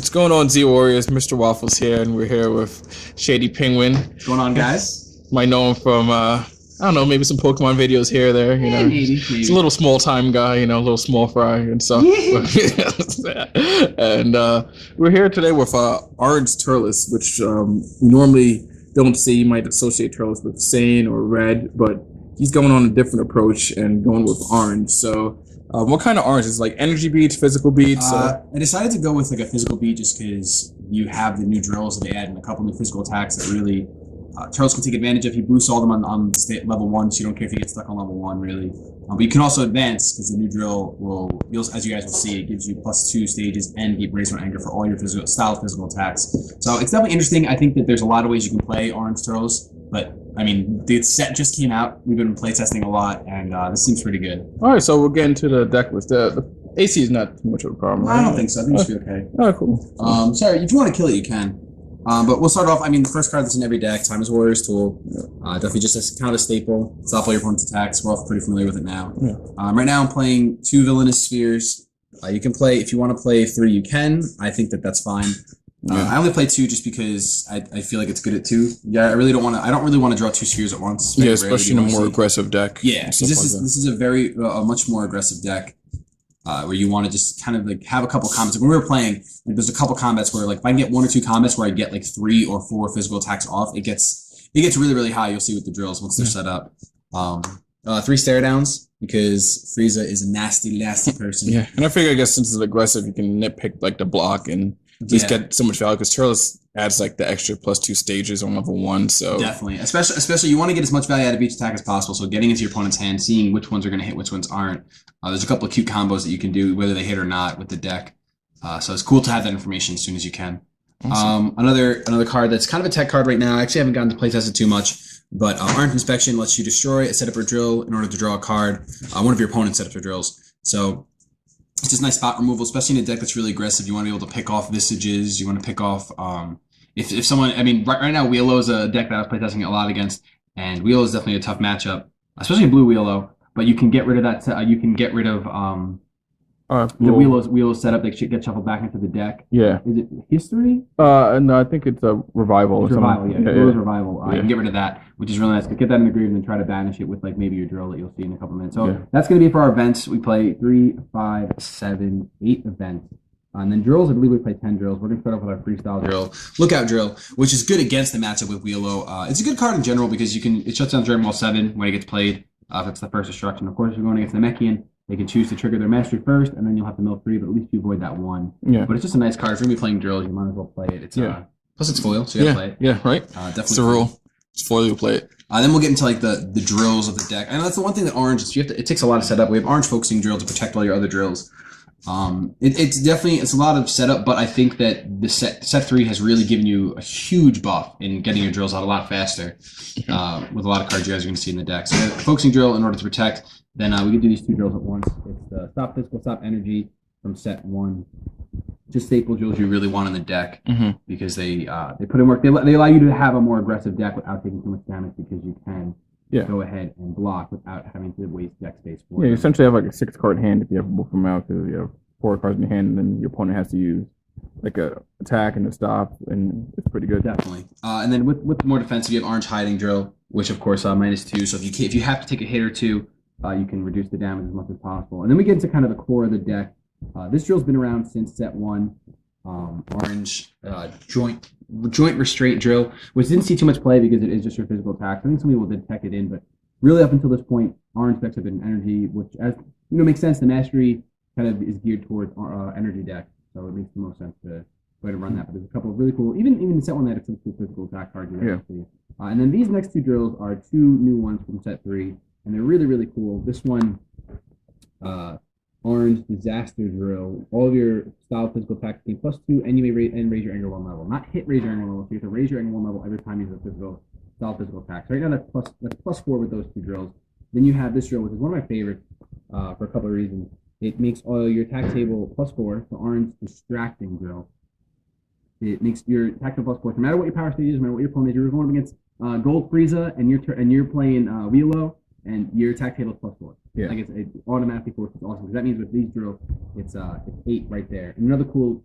What's going on, Z Warriors? MrWaffles here, and we're here with Shady Penguinn. What's going on, guys? Might know him from, I don't know, maybe some Pokemon videos here or there. Maybe. He's a little small-time guy, a little small fry and stuff. And we're here today with Orange Turles, which you normally don't see. You might associate Turles with Sane or Red, but he's going on a different approach and going with Orange. So what kind of orange? Is it like energy beats, physical beats? I decided to go with like a physical beat just because you have the new drills that they add and a couple new physical attacks that really Turles can take advantage of. You boost all of them on state level 1, so you don't care if you get stuck on level 1 really. But you can also advance because the new drill will, as you guys will see, it gives you +2 stages and keep Razor Anger for all your physical attacks. So it's definitely interesting. I think that there's a lot of ways you can play Orange Turles, but I mean, the set just came out. We've been playtesting a lot, and this seems pretty good. All right, so we'll get into the deck list. The AC is not too much of a problem, right? I don't think so. I think it should be okay. All right, cool. Sorry, if you want to kill it, you can. But we'll start off. I mean, the first card that's in every deck, Time is Warrior's Tool. Definitely just kind of a staple. Stop all your opponent's attacks. We're all pretty familiar with it now. Yeah. Right now, I'm playing 2 Villainous Spheres. You can play, if you want to play 3, you can. I think that that's fine. I only play 2 just because I feel like it's good at 2. Yeah, I really don't want to. I don't really want to draw 2 spheres at once. Yeah, especially in a more aggressive deck. Yeah, so this is a much more aggressive deck where you want to just kind of like have a couple combats. Like when we were playing, like there's a couple combats where like if I can get 1 or 2 combats where I get like 3 or 4 physical attacks off, it gets really high. You'll see with the drills once they're set up. 3 stare downs because Frieza is a nasty person. Yeah, and I figure I guess since it's aggressive, you can nitpick like the block and just get so much value because Turles adds like the extra +2 stages on level 1. So definitely, especially you want to get as much value out of each attack as possible. So getting into your opponent's hand, seeing which ones are going to hit, which ones aren't. There's a couple of cute combos that you can do, whether they hit or not, with the deck. So it's cool to have that information as soon as you can. Awesome. Another card that's kind of a tech card right now. I actually haven't gotten to playtest it too much, but Orange Inspection lets you destroy a setup or drill in order to draw a card. One of your opponent's setups or drills. So it's just nice spot removal, especially in a deck that's really aggressive. You want to be able to pick off Visages. You want to pick off if someone. I mean, right now Wheelo is a deck that I was playtesting a lot against, and Wheelo is definitely a tough matchup, especially in blue Wheelo. But you can get rid of that. You can get rid of the Wheelo setup. They should get shuffled back into the deck. Yeah. Is it history? No, I think it's a revival. It's revival. Yeah. Revival. You can get rid of that, which is really nice. Get that in the grave and then try to banish it with like maybe your drill that you'll see in a couple minutes. So that's going to be for our events. We play 3, 5, 7, 8 events. And then drills, I believe we play 10 drills. We're going to start off with our freestyle drill, Lookout Drill, which is good against the matchup with Wheelo. It's a good card in general because it shuts down Dragon Ball 7 when it gets played. If it's the first destruction. Of course, if you're going against the Mechian, they can choose to trigger their mastery first, and then you'll have to mill 3, but at least you avoid that 1. Yeah. But it's just a nice card. If you're going to be playing drills, you might as well play it. It's plus it's foil, so you gotta play it. Yeah, right. Definitely. It's the rule. It's foil, you play it. Then we'll get into like the drills of the deck. I know that's the one thing that Orange is. It takes a lot of setup. We have Orange Focusing Drill to protect all your other drills. It's a lot of setup, but I think that the set 3 has really given you a huge buff in getting your drills out a lot faster with a lot of cards you guys are going to see in the deck. So Focusing Drill in order to protect. Then we can do these 2 drills at once. It's the Stop Physical, Stop Energy from set 1. Just staple drills you really want in the deck because they put in work. They allow you to have a more aggressive deck without taking too much damage because you can go ahead and block without having to waste deck space for it. You essentially have like a 6-card hand if you have both of them out because you have 4 cards in your hand and then your opponent has to use like a attack and a stop, and it's pretty good. Definitely. And then with more defensive, you have Orange Hiding Drill, which of course -2. So if you have to take a hit or 2, you can reduce the damage as much as possible. And then we get into kind of the core of the deck. This drill's been around since set 1. Orange joint Restraint Drill, which didn't see too much play because it is just your physical attacks. I think some people did tech it in, but really up until this point, Orange decks have been energy, which as makes sense. The mastery kind of is geared towards energy deck, so it makes the most sense to go ahead and run that. But there's a couple of really cool, even in set 1, they had some cool physical attack cards you guys see. And then these next 2 drills are 2 new ones from set 3, and they're really cool. This one, Orange Disaster Drill. All of your style physical attacks gain +2, and you may raise your anger 1 level. Not hit raise your anger 1 level, so you have to raise your anger 1 level every time you use a physical attack. So right now that's +4 with those 2 drills. Then you have this drill, which is one of my favorites for a couple of reasons. It makes all your attack table +4, so Orange Distracting Drill. It makes your attack table +4. No matter what your power stage is, no matter what your opponent is, you're going up against Gold Frieza and you're playing Wheelo. and your attack table is +4. Yeah. Like it's automatically forces awesome. Because that means with these drills, it's 8 right there. And another cool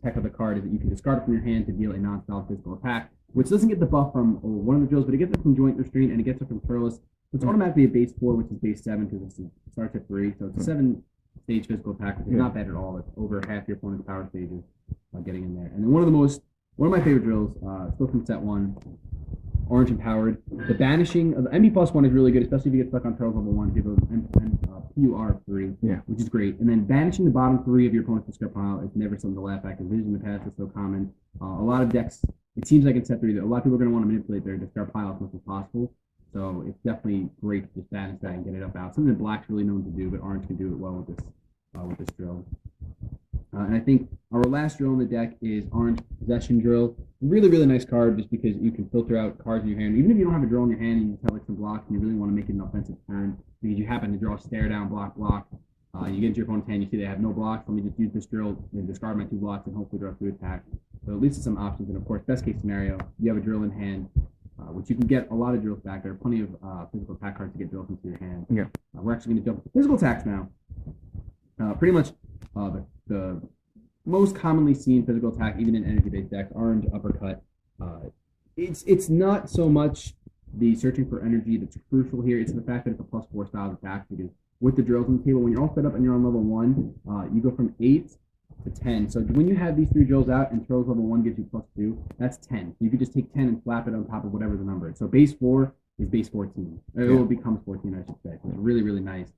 tech of the card is that you can discard it from your hand to deal a non-style physical attack, which doesn't get the buff from one of the drills, but it gets it from Joint Restraint and it gets it from Turles. It's automatically a base 4, which is base 7 because it starts at 3. So it's a 7-stage physical attack, which is not bad at all. It's over half your opponent's power stages getting in there. And then one of my favorite drills, still from set 1, Orange Empowered. The banishing of the MB +1 is really good, especially if you get stuck on Turles level 1. Give a PUR of 3, which is great. And then banishing the bottom 3 of your opponent's discard pile is never something to laugh at. Because Vision in the past is so common. A lot of decks, it seems like in set 3 that a lot of people are going to want to manipulate their discard pile as much as possible. So it's definitely great to just banish that and get it up out. Something that Black's really known to do, but Orange can do it well with this drill. And I think our last drill in the deck is Orange Possession Drill. Really, really nice card just because you can filter out cards in your hand. Even if you don't have a drill in your hand and you just have like some blocks and you really want to make it an offensive turn because you happen to draw a stare down block. You get into your opponent's hand, you see they have no blocks. Let me just use this drill and discard my 2 blocks and hopefully draw 2 attacks. So at least it's some options. And of course, best case scenario, you have a drill in hand, which you can get a lot of drills back. There are plenty of physical attack cards to get drills into your hand. Yeah. We're actually going to jump to physical attacks now. Pretty much the most commonly seen physical attack, even in energy-based decks, Orange Uppercut. It's not so much the searching for energy that's crucial here. It's the fact that it's a +4 style of attack because with the drills on the table, when you're all set up and you're on level 1, you go from 8 to 10. So when you have these 3 drills out and Turles level 1 gives you +2, that's 10. So you could just take 10 and slap it on top of whatever the number is. So base 4 is base 14. It becomes 14, I should say. So it's really, really nice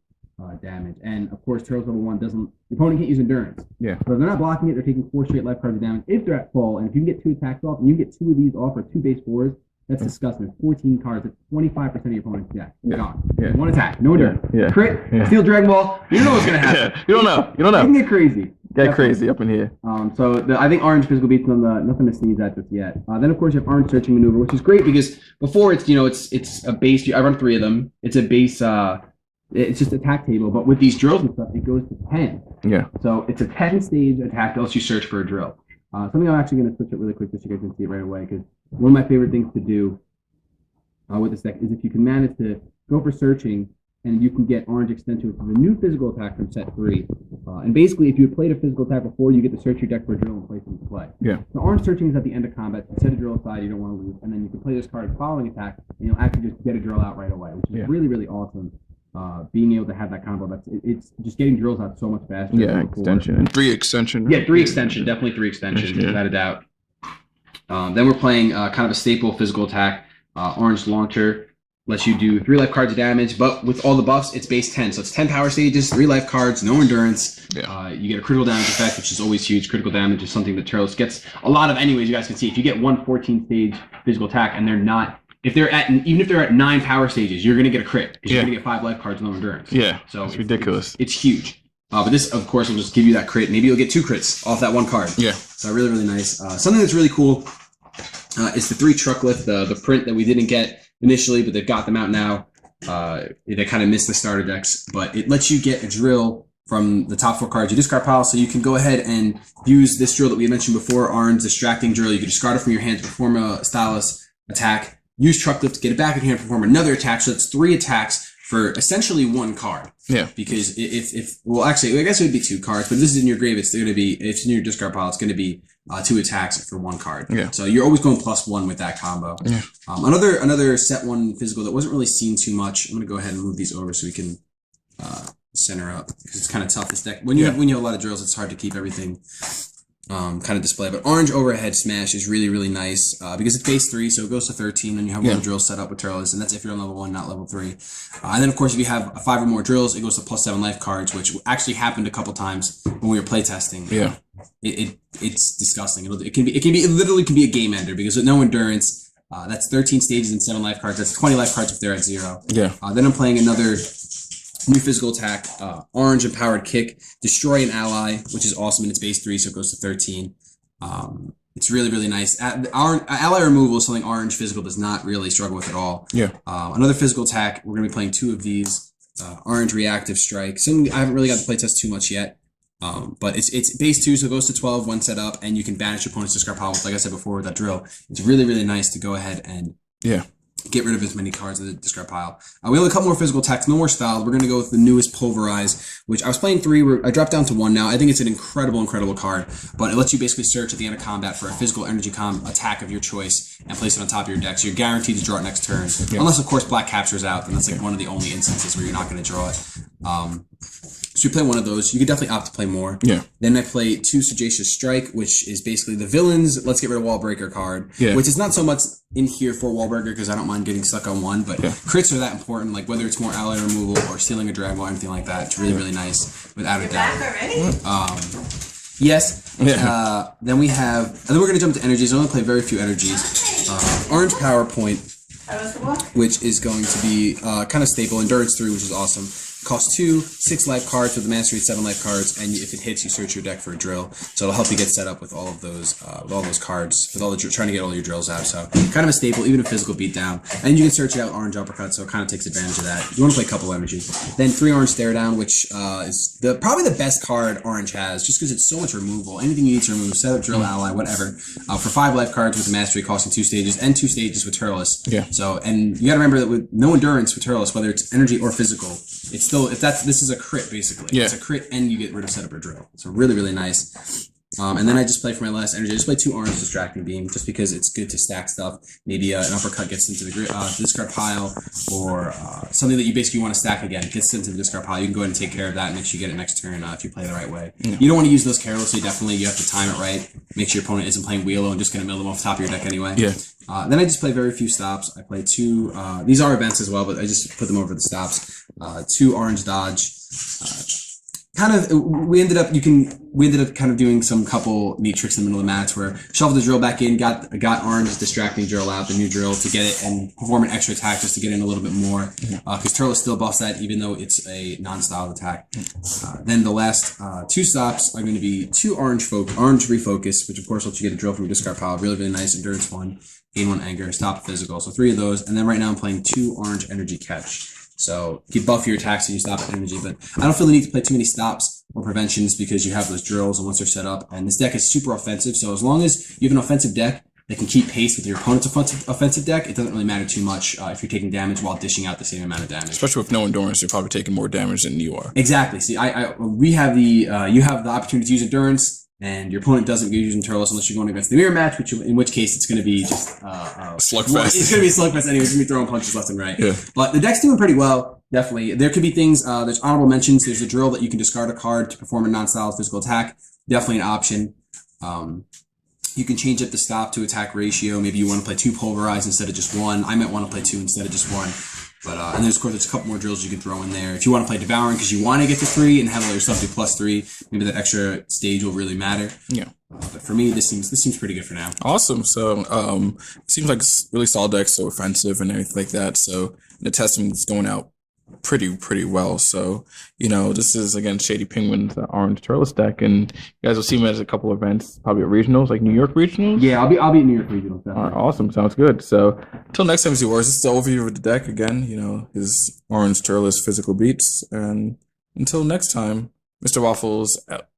damage. And of course, Turles level 1 doesn't, the opponent can't use endurance. Yeah. So if they're not blocking it, they're taking 4 straight life cards of damage if they're at full. And if you can get 2 attacks off and you get 2 of these off or 2 base 4s, that's disgusting. 14 cards, that's 25% of your opponent's deck. Gone. 1 attack, no endurance. Crit, steal Dragon Ball. You don't know what's gonna happen. You don't know. You don't know. It can get crazy. Get crazy up in here. I think Orange physical beats them. Nothing to sneeze at just yet. Then of course you have Orange Searching Maneuver, which is great because before it's it's a base. I run 3 of them. It's a base. It's just attack table, but with these drills and stuff, it goes to 10. Yeah. So it's a 10-stage attack that lets you search for a drill. Something I'm actually going to switch it really quick just so you guys can see it right away, because one of my favorite things to do with this deck is if you can manage to go for searching, and you can get Orange Extension, which is a new physical attack from set 3. And basically, if you had played a physical attack before, you get to search your deck for a drill and place it into play. Yeah. So Orange Searching is at the end of combat. You set a drill aside, you don't want to lose, and then you can play this card following attack, and you'll actually just get a drill out right away, which is really, really awesome. Being able to have that combo, it's just getting drills out so much faster. Yeah, extension and 3 extension. Yeah, 3 extension, definitely 3 extension, without a doubt. Then we're playing kind of a staple physical attack. Orange Launcher lets you do 3 life cards of damage, but with all the buffs, it's base 10. So it's 10 power stages, 3 life cards, no endurance. Yeah. You get a critical damage effect, which is always huge. Critical damage is something that Turles gets a lot of anyways. You guys can see if you get one 14-stage physical attack and they're not. Even if they're at 9 power stages, you're gonna get a crit because you're gonna get 5 life cards, no endurance. Yeah, so it's ridiculous. It's huge. But this, of course, will just give you that crit. Maybe you'll get 2 crits off that 1 card. Yeah. So really, really nice. Something that's really cool is the 3 truck lift, the print that we didn't get initially, but they've got them out now. They kind of missed the starter decks, but it lets you get a drill from the top 4 cards you discard pile, so you can go ahead and use this drill that we mentioned before, Orange Distracting Drill. You can discard it from your hand to perform a stylus attack. Use Truck Lift to get it back in your hand, perform another attack. So that's 3 attacks for essentially 1 card. Yeah. Because well, actually, I guess it would be 2 cards, but this is in your grave. It's going to be, if it's in your discard pile, it's going to be 2 attacks for 1 card. Yeah. So you're always going +1 with that combo. Yeah. Another set 1 physical that wasn't really seen too much. I'm going to go ahead and move these over so we can center up because it's kind of tough. This deck when you have a lot of drills, it's hard to keep everything kind of display. But Orange Overhead Smash is really, really nice because it's base 3, so it goes to 13, and you have one drill set up with Turles, and that's if you're on level 1, not level 3. And then, of course, if you have 5 or more drills, it goes to +7 life cards, which actually happened a couple times when we were playtesting. Yeah, it's disgusting. It literally can be a game ender because with no endurance, that's 13 stages and 7 life cards. That's 20 life cards if they're at 0. Yeah. Then I'm playing another new physical attack, Orange Empowered Kick, destroy an ally, which is awesome, and it's base 3, so it goes to 13. It's really, really nice. Our ally removal is something Orange physical does not really struggle with at all. Yeah. Another physical attack, we're going to be playing 2 of these. Orange Reactive Strike. Something I haven't really got to playtest too much yet, but it's base 2, so it goes to 12 when set up, and you can banish your opponent's discard pile with, like I said before, with that drill. It's really, really nice to go ahead and Get rid of as many cards in the discard pile. We only have a couple more physical attacks, no more styles. We're going to go with the newest Pulverize, which I was playing 3. I dropped down to 1 now. I think it's an incredible card, but it lets you basically search at the end of combat for a physical energy attack of your choice and place it on top of your deck. So you're guaranteed to draw it next turn. Yeah. Unless, of course, Black captures out, then that's like one of the only instances where you're not going to draw it. So you play one of those. You could definitely opt to play more. Yeah. Then I play 2 Sagacious Strike, which is basically the villain's let's get rid of Wall Breaker card. Yeah. Which is not so much in here for Wall Breaker because I don't mind getting stuck on one, but crits are that important. Like whether it's more ally removal or stealing a dragon or anything like that, it's really, really nice without a doubt. Yes. Yeah. Then we have, and then we're gonna jump to energies. I only play very few energies. Orange PowerPoint, which is going to be kind of stable. Endurance 3, which is awesome. Costs 2, 6 life cards with the mastery, 7 life cards, and if it hits, you search your deck for a drill. So it'll help you get set up with all of those cards, with all the trying to get all your drills out. So kind of a staple, even a physical beatdown. And you can search out Orange Uppercut, so it kind of takes advantage of that. You want to play a couple energies. Then 3 Orange Stare Down, which is probably the best card Orange has, just because it's so much removal. Anything you need to remove, set up, drill, ally, whatever. For 5 life cards with the mastery, costing 2 stages, and 2 stages with Turles. Yeah. So, and you got to remember that with no endurance with Turles, whether it's energy or physical, it's still this is a crit basically. Yeah. It's a crit and you get rid of setup or drill. So really, really nice. And then I just play for my last energy. I just play 2 Orange Distracting Beam just because it's good to stack stuff. Maybe an uppercut gets into the discard pile, or something that you basically want to stack again gets into the discard pile. You can go ahead and take care of that and make sure you get it next turn if you play the right way. Yeah. You don't want to use those carelessly. Definitely, you have to time it right. Make sure your opponent isn't playing Wheelo and just going to mill them off the top of your deck anyway. Yeah. Then I just play very few stops. I play 2. These are events as well, but I just put them over the stops. 2 Orange Dodge. We ended up kind of doing some couple neat tricks in the middle of the match where shuffled the drill back in, got Orange's distracting drill out, the new drill, to get it and perform an extra attack just to get in a little bit more. Because Turles still buffs that even though it's a non-styled attack. Then the last 2 stops are going to be 2 Orange Refocus, which of course lets you get a drill from your discard pile. Really, really nice. Endurance 1, gain 1 anger, stop physical. So 3 of those. And then right now I'm playing 2 Orange Energy Catch. So you buff your attacks and you stop at energy, but I don't feel the need to play too many stops or preventions because you have those drills and once they're set up. And this deck is super offensive, so as long as you have an offensive deck that can keep pace with your opponent's offensive deck, it doesn't really matter too much if you're taking damage while dishing out the same amount of damage. Especially with no endurance, you're probably taking more damage than you are. Exactly. See, we have you have the opportunity to use endurance. And your opponent doesn't get using Turles unless you're going against the mirror match, in which case it's going to be just slugfest. It's going to be a slugfest anyway. It's going to be throwing punches left and right. Yeah. But the deck's doing pretty well, definitely. There could be things. There's honorable mentions. There's a drill that you can discard a card to perform a non-styled physical attack. Definitely an option. You can change up the stop to attack ratio. Maybe you want to play 2 Pulverize instead of just 1. I might want to play 2 instead of just 1. But and there's, of course, there's a couple more drills you can throw in there. If you want to play Devouring because you want to get to 3 and have all your stuff do +3, maybe that extra stage will really matter. Yeah. But for me, this seems pretty good for now. Awesome. So it seems like it's really solid deck, so offensive and everything like that. So the testing is going out pretty well. So, this is, again, Shady Penguinn's Orange Turles deck, and you guys will see him at a couple events, probably at regionals, like New York regionals. Yeah, I'll be at New York regionals. All right, awesome. Sounds good. So until next time, viewers, this is the overview of the deck again. His Orange Turles physical beats, and until next time, MrWaffles out.